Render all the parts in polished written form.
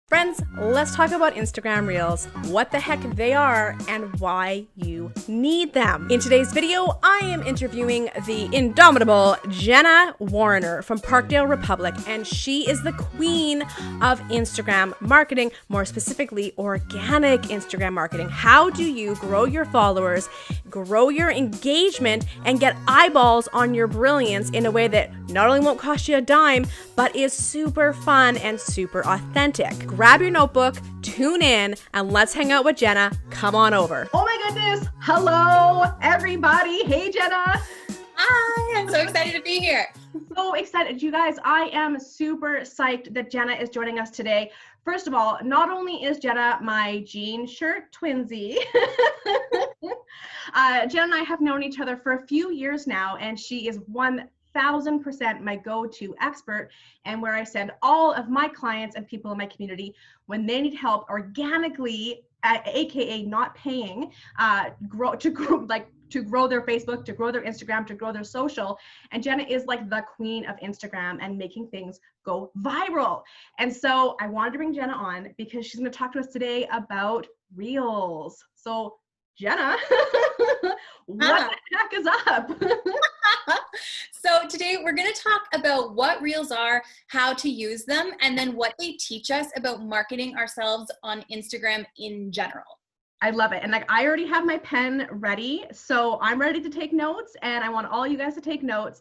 Friends, let's talk about Instagram Reels, what the heck they are, and why you need them. In today's video, I am interviewing the indomitable Jenna Warner from Parkdale Republic, and she is the queen of Instagram marketing, more specifically organic Instagram marketing. How do you grow your followers, grow your engagement, and get eyeballs on your brilliance in a way that not only won't cost you a dime, but is super fun and super authentic? Grab your notebook, tune in, and let's hang out with Jenna. Come on over. Oh my goodness. Hello, everybody. Hey, Jenna. Hi, I'm so excited to be here. So excited. You guys, I am super psyched that Jenna is joining us today. First of all, not only is Jenna my jean shirt twinsy, Jenna and I have known each other for a few years now, and she is 1000% my go-to expert, and where I send all of my clients and people in my community when they need help organically, aka not paying, to grow their Facebook, to grow their Instagram, to grow their social. And Jenna is like the queen of Instagram and making things go viral. And so I wanted to bring Jenna on because she's going to talk to us today about Reels. So Jenna, what the heck is up? So today we're going to talk about what Reels are, how to use them, and then what they teach us about marketing ourselves on Instagram in general. I love it. And like, I already have my pen ready, so I'm ready to take notes, and I want all you guys to take notes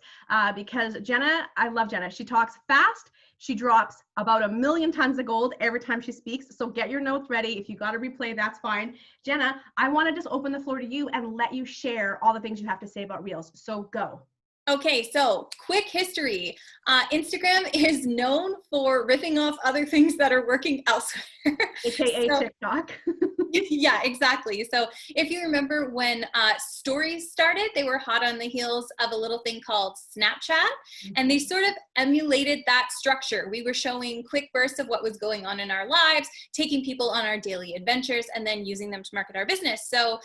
because Jenna, I love Jenna. She talks fast. She drops about 1,000,000 tons of gold every time she speaks. So get your notes ready. If you got to replay, that's fine. Jenna, I want to just open the floor to you and let you share all the things you have to say about Reels. So go. Okay, so quick history. Instagram is known for ripping off other things that are working elsewhere. AKA TikTok. Yeah, exactly. So if you remember when stories started, they were hot on the heels of a little thing called Snapchat, and they sort of emulated that structure. We were showing quick bursts of what was going on in our lives, taking people on our daily adventures, and then using them to market our business. So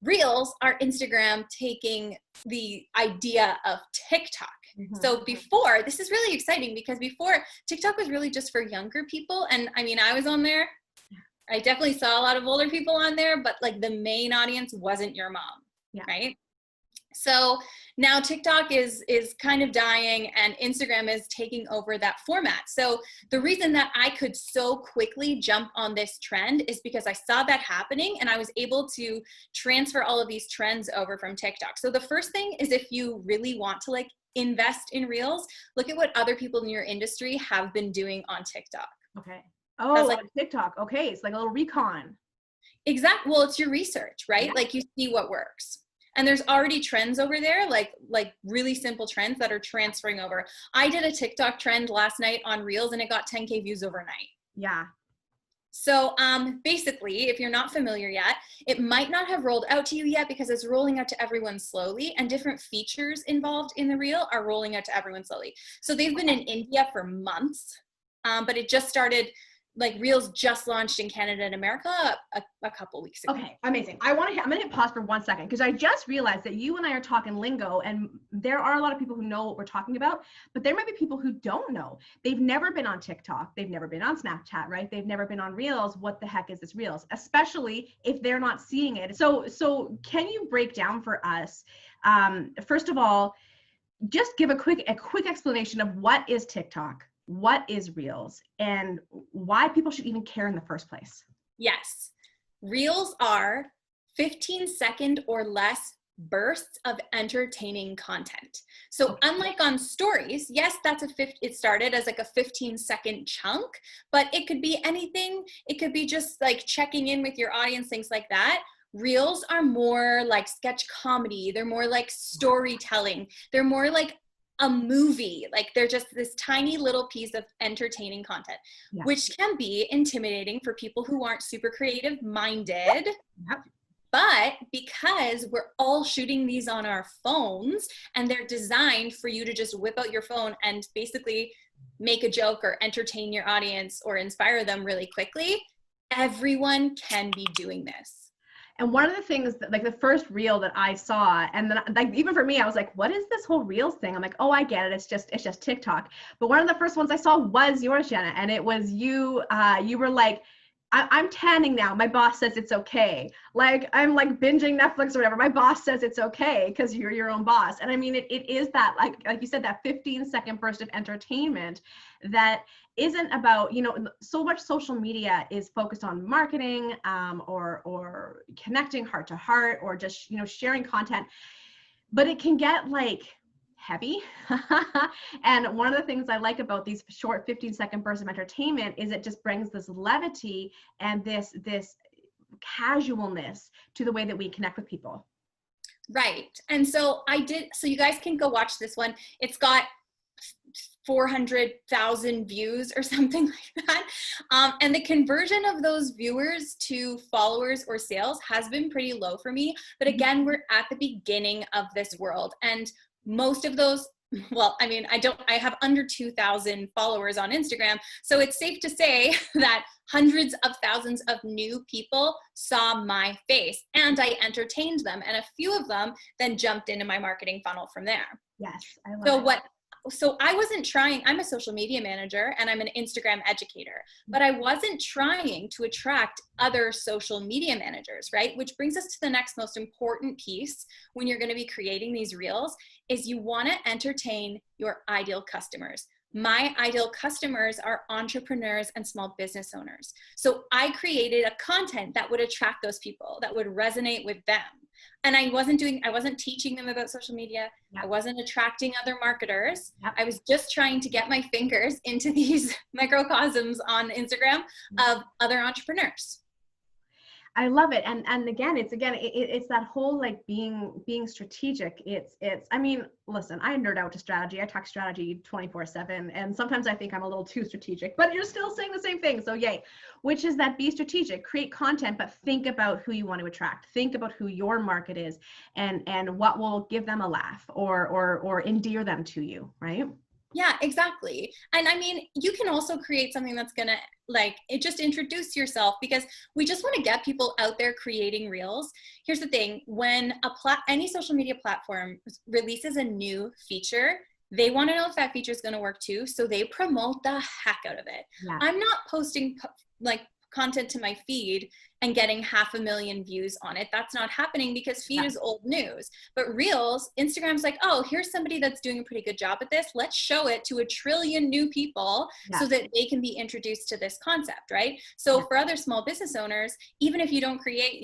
Reels are Instagram taking the idea of TikTok. So before, this is really exciting because before, TikTok was really just for younger people. And I mean, I was on there. I definitely saw a lot of older people on there, but like the main audience wasn't your mom, right? So now TikTok is kind of dying and Instagram is taking over that format. So the reason that I could so quickly jump on this trend is because I saw that happening and I was able to transfer all of these trends over from TikTok. So the first thing is, if you really want to like invest in Reels, look at what other people in your industry have been doing on TikTok. Okay. Oh, like TikTok. Okay. It's like a little recon. Exactly. Well, it's your research, right? Yeah. Like you see what works. And there's already trends over there, like really simple trends that are transferring over. I did a TikTok trend last night on Reels and it got 10K views overnight. Yeah. So basically, if you're not familiar yet, it might not have rolled out to you yet because it's rolling out to everyone slowly, and different features involved in the Reel are rolling out to everyone slowly. So they've been in India for months, but it just started. Like Reels just launched in Canada and America a couple weeks ago. Okay, amazing. I'm gonna hit pause for 1 second because I just realized that you and I are talking lingo, and there are a lot of people who know what we're talking about, but there might be people who don't know. They've never been on TikTok, they've never been on Snapchat, right? They've never been on Reels. What the heck is this Reels? Especially if they're not seeing it. So can you break down for us, first of all, just give a quick explanation of what is TikTok, what is Reels, and why people should even care in the first place? Yes. Reels are 15-second or less bursts of entertaining content. So unlike on stories, yes, it started as like a 15-second chunk, but it could be anything. It could be just like checking in with your audience, things like that. Reels are more like sketch comedy. They're more like storytelling. They're more like a movie. Like they're just this tiny little piece of entertaining content, which can be intimidating for people who aren't super creative minded. But because we're all shooting these on our phones and they're designed for you to just whip out your phone and basically make a joke or entertain your audience or inspire them really quickly, everyone can be doing this. And one of the things that, like the first reel that I saw, and then like even for me, I was like, what is this whole reels thing? I'm like, oh, I get it. It's just TikTok. But one of the first ones I saw was yours, Jenna. And it was you, you were like, I'm tanning now. My boss says it's okay. Like I'm like binging Netflix or whatever. My boss says it's okay because you're your own boss. And I mean, it is that, like you said, that 15-second burst of entertainment that isn't about, you know, so much social media is focused on marketing, or connecting heart to heart, or just, you know, sharing content, but it can get like heavy. And one of the things I like about these short 15-second bursts of entertainment is it just brings this levity and this casualness to the way that we connect with people. Right. And so you guys can go watch this one. It's got 400,000 views or something like that. And the conversion of those viewers to followers or sales has been pretty low for me. But again, we're at the beginning of this world. And most of those, well, I mean, I have under 2,000 followers on Instagram. So it's safe to say that hundreds of thousands of new people saw my face and I entertained them. And a few of them then jumped into my marketing funnel from there. Yes, I love it. So I wasn't trying, I'm a social media manager and I'm an Instagram educator, but I wasn't trying to attract other social media managers, right? Which brings us to the next most important piece when you're going to be creating these reels is you want to entertain your ideal customers. My ideal customers are entrepreneurs and small business owners. So I created a content that would attract those people, that would resonate with them. And I wasn't teaching them about social media. Yep. I wasn't attracting other marketers. Yep. I was just trying to get my fingers into these microcosms on Instagram of other entrepreneurs. I love it. And again, it's that whole like being strategic. I mean, listen, I nerd out to strategy. I talk strategy 24/7. And sometimes I think I'm a little too strategic, but you're still saying the same thing. So yay, which is that be strategic, create content, but think about who you want to attract. Think about who your market is and what will give them a laugh or endear them to you, right? Yeah, exactly. And I mean, you can also create something that's going to just introduce yourself, because we just want to get people out there creating reels. Here's the thing. When any social media platform releases a new feature, they want to know if that feature is going to work too. So they promote the heck out of it. Yeah. I'm not posting content to my feed and getting 500,000 views on it. That's not happening because feed is old news. But reels, Instagram's like, oh, here's somebody that's doing a pretty good job at this. Let's show it to 1 trillion new people so that they can be introduced to this concept, right? So for other small business owners, even if you don't create,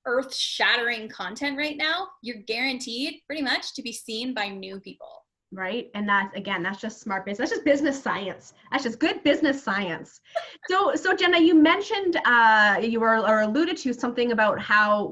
earth-shattering content right now, you're guaranteed pretty much to be seen by new people. Right. And that's just smart business. That's just business science. That's just good business science. So Jenna, you mentioned, you were or alluded to something about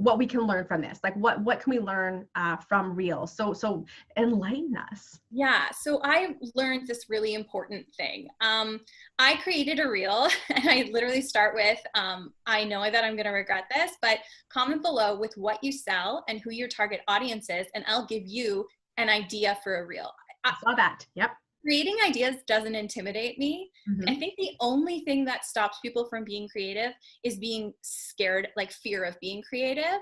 what we can learn from this. Like what can we learn from reels? So enlighten us. Yeah. So I learned this really important thing. I created a reel and I literally start with, I know that I'm going to regret this, but comment below with what you sell and who your target audience is, and I'll give you an idea for a reel. I saw that. Yep. Creating ideas doesn't intimidate me. Mm-hmm. I think the only thing that stops people from being creative is being scared, like fear of being creative.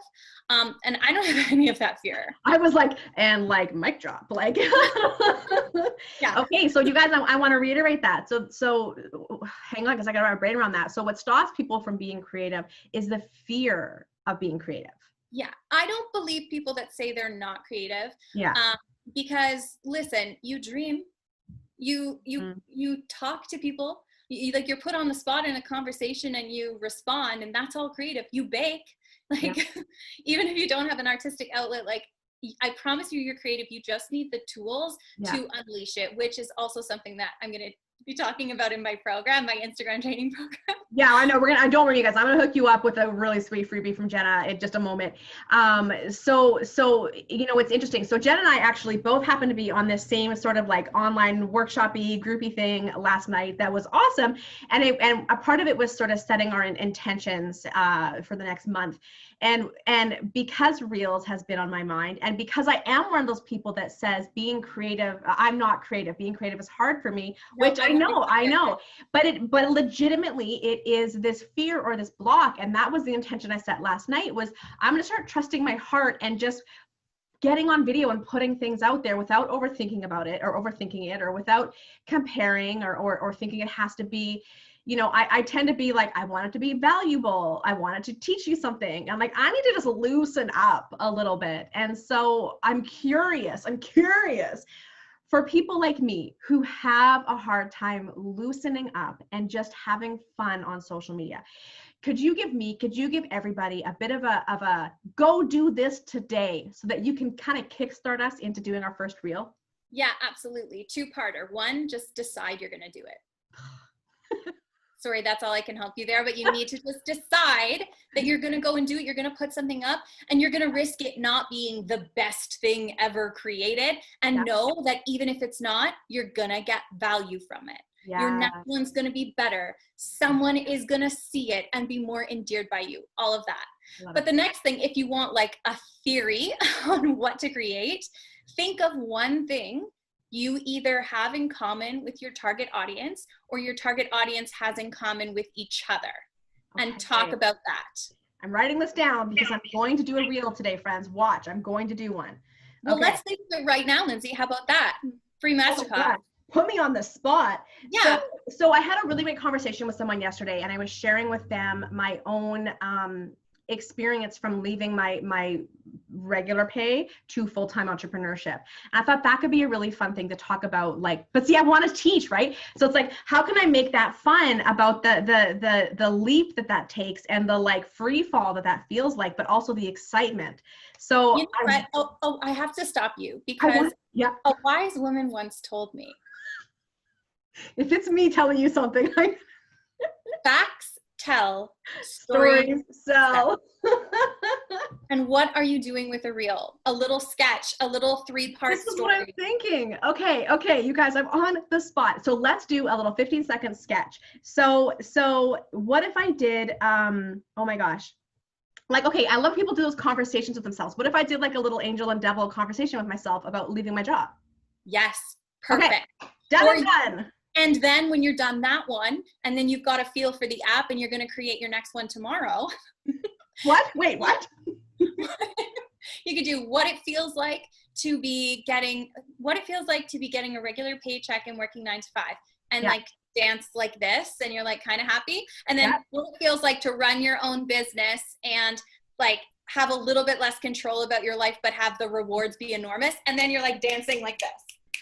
And I don't have any of that fear. I was like, mic drop, yeah. Okay. So you guys, I want to reiterate that. So hang on, because I got my brain around that. So what stops people from being creative is the fear of being creative. Yeah. I don't believe people that say they're not creative. Yeah. Because listen, you dream, you talk to people, you're put on the spot in a conversation and you respond, and that's all creative. You bake, even if you don't have an artistic outlet, I promise you're creative. You just need the tools to unleash it, which is also something that I'm going to be talking about in my program, my Instagram training program. Yeah, I know. Don't worry, you guys. I'm going to hook you up with a really sweet freebie from Jenna in just a moment. So it's interesting. So Jenna and I actually both happened to be on this same sort of like online workshop-y, groupy thing last night. That was awesome. And a part of it was sort of setting our intentions for the next month. And because Reels has been on my mind, and because I am one of those people that says being creative, I'm not creative. Being creative is hard for me, which I know, but legitimately it is this fear or this block. And that was the intention I set last night, was I'm going to start trusting my heart and just getting on video and putting things out there without overthinking about it, or overthinking it, or without comparing, or thinking it has to be, you know, I tend to be like, I want it to be valuable. I want it to teach you something. I'm like, I need to just loosen up a little bit. And so I'm curious for people like me who have a hard time loosening up and just having fun on social media. Could you give everybody a bit of a go do this today, so that you can kind of kickstart us into doing our first reel? Yeah, absolutely. Two-parter. One, just decide you're going to do it. Sorry, that's all I can help you there, but you need to just decide that you're going to go and do it. You're going to put something up, and you're going to risk it not being the best thing ever created, and know that even if it's not, you're going to get value from it. Yeah. Your next one's going to be better. Someone is going to see it and be more endeared by you, all of that. But the next thing, if you want like a theory on what to create, think of one thing you either have in common with your target audience, or your target audience has in common with each other, and talk about that. I'm writing this down because I'm going to do a reel today, friends. Watch, I'm going to do one. Well, let's think of it right now, Lindsay. How about that? Free masterclass. Put me on the spot. Yeah. So I had a really great conversation with someone yesterday, and I was sharing with them my own experience from leaving my regular pay to full-time entrepreneurship. And I thought that could be a really fun thing to talk about, like, but see, I want to teach, right? So it's like, how can I make that fun about the leap that takes, and the like free fall that feels like, but also the excitement. So you know what? I have to stop you, because a wise woman once told me, if it's me telling you something, facts tell, stories sell. And what are you doing with a reel? A little sketch, a little 3-part story. This is what I'm thinking. Okay, you guys, I'm on the spot. So let's do a little 15-second sketch. So what if I did, oh my gosh. Like, okay, I love people do those conversations with themselves. What if I did like a little angel and devil conversation with myself about leaving my job? Yes, perfect. Okay. Done. And then when you're done that one, and then you've got a feel for the app, and you're going to create your next one tomorrow. What? Wait, what? You could do what it feels like to be getting a regular paycheck and working 9 to 5, and like dance like this, and you're like kind of happy. And then what it feels like to run your own business and like have a little bit less control about your life, but have the rewards be enormous. And then you're like dancing like this.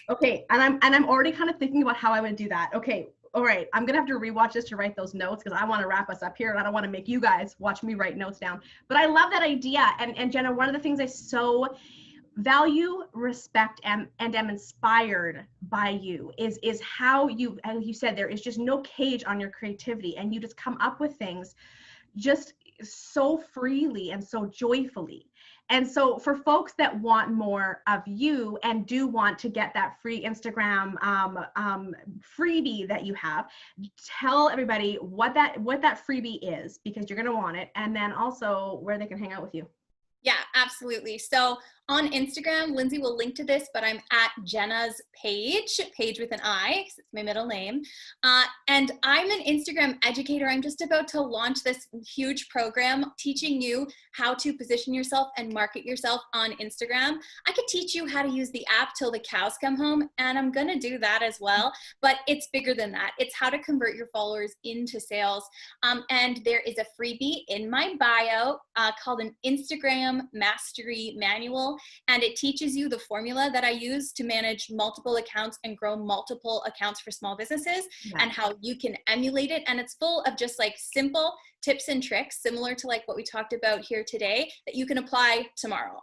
Okay, and I'm already kind of thinking about how I would do that. Okay, all right, I'm gonna have to rewatch this to write those notes, because I want to wrap us up here, and I don't want to make you guys watch me write notes down. But I love that idea, and Jenna, one of the things I so value, respect, and am inspired by you is how you, and you said there is just no cage on your creativity, and you just come up with things just so freely and so joyfully. And so for folks that want more of you and do want to get that free Instagram freebie that you have, tell everybody what that freebie is, because you're going to want it, and then also where they can hang out with you. Yeah, absolutely. So on Instagram, Lindsay will link to this, but I'm at Jenna's page with an I, because it's my middle name. And I'm an Instagram educator. I'm just about to launch this huge program teaching you how to position yourself and market yourself on Instagram. I could teach you how to use the app till the cows come home, and I'm going to do that as well. But it's bigger than that. It's how to convert your followers into sales. And there is a freebie in my bio called an Instagram Mastery Manual. And it teaches you the formula that I use to manage multiple accounts and grow multiple accounts for small businesses, and how you can emulate it. And it's full of just like simple tips and tricks, similar to like what we talked about here today, that you can apply tomorrow.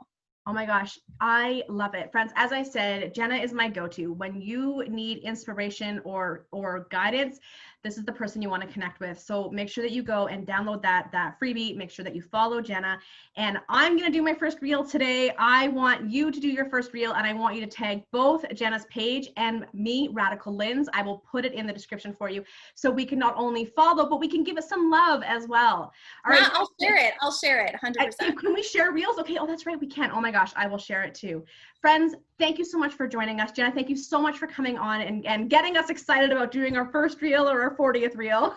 Oh my gosh, I love it. Friends, as I said, Jenna is my go-to. When you need inspiration or guidance, this is the person you want to connect with. So make sure that you go and download that freebie. Make sure that you follow Jenna. And I'm going to do my first reel today. I want you to do your first reel, and I want you to tag both Jenna's page and me, Radical Linz. I will put it in the description for you, so we can not only follow, but we can give it some love as well. All right. I'll share it 100%. Can we share reels? Okay. Oh, that's right. We can. Oh my gosh, I will share it too. Friends, thank you so much for joining us. Jenna, thank you so much for coming on and getting us excited about doing our first reel or our 40th reel.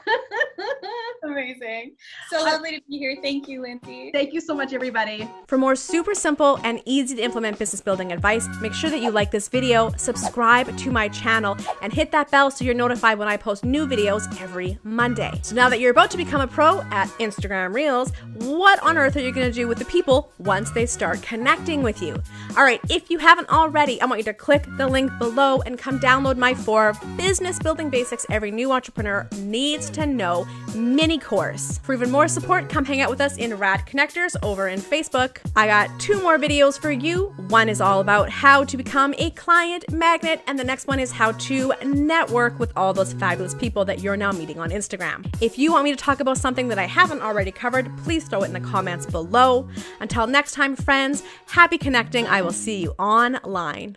Amazing. So lovely to be here. Thank you, Lindsay. Thank you so much, everybody. For more super simple and easy to implement business building advice, make sure that you like this video, subscribe to my channel, and hit that bell so you're notified when I post new videos every Monday. So now that you're about to become a pro at Instagram Reels, what on earth are you going to do with the people once they start connecting with you? All right, if you haven't already, I want you to click the link below and come download my 4 business building basics every new entrepreneur needs to know mini course. For even more support, come hang out with us in Rad Connectors over in Facebook. I got 2 more videos for you. One is all about how to become a client magnet, and the next one is how to network with all those fabulous people that you're now meeting on Instagram. If you want me to talk about something that I haven't already covered, please throw it in the comments below. Until next time, friends, happy connecting. I will see you online.